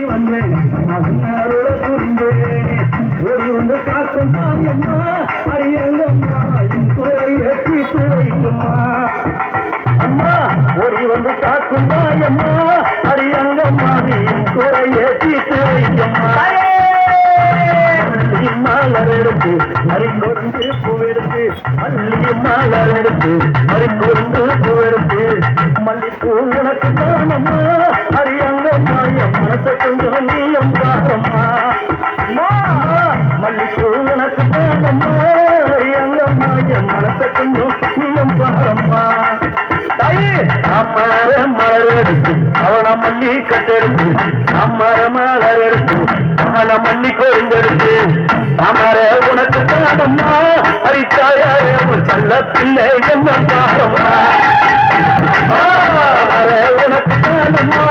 வந்தேன் மகனாரோட புரிந்தேன் ஒரு வந்து காக்கும் தாயம்மா அரியங்கம்மா ஏற்றி துறைக்குமா அம்மா ஓடி வந்து காக்கும் தாயம்மா அரியங்கம்மா குறை ஏற்றி துறைக்குமா மலர் எடுத்து மறிக்கொண்டு பூவெடுத்து மல்லி மலர் எடுத்து மறிக்கொண்டு பூவெடுத்து மல்லிப்பூ உனக்கு தானம்மா அரியங்கம்மா என் மனசை கொஞ்சம் நீயம் பாரம்மா மல்லிப்பூ உனக்கு தானம்மா அரியங்கம்மா என் மனசை கொஞ்சம் நீயம் பாரம்மா அம்மார மலர் எடுத்து அவனை மல்லி கட்டெடுத்து அம்மார மலர் எடுத்து அவனை மல்லி கொழுந்தெடுத்து அமர உனக்கு தானம்மா அரித்தாய நல்ல பிள்ளை என்ன பாரம்மா அமர உனக்கு தானம்மா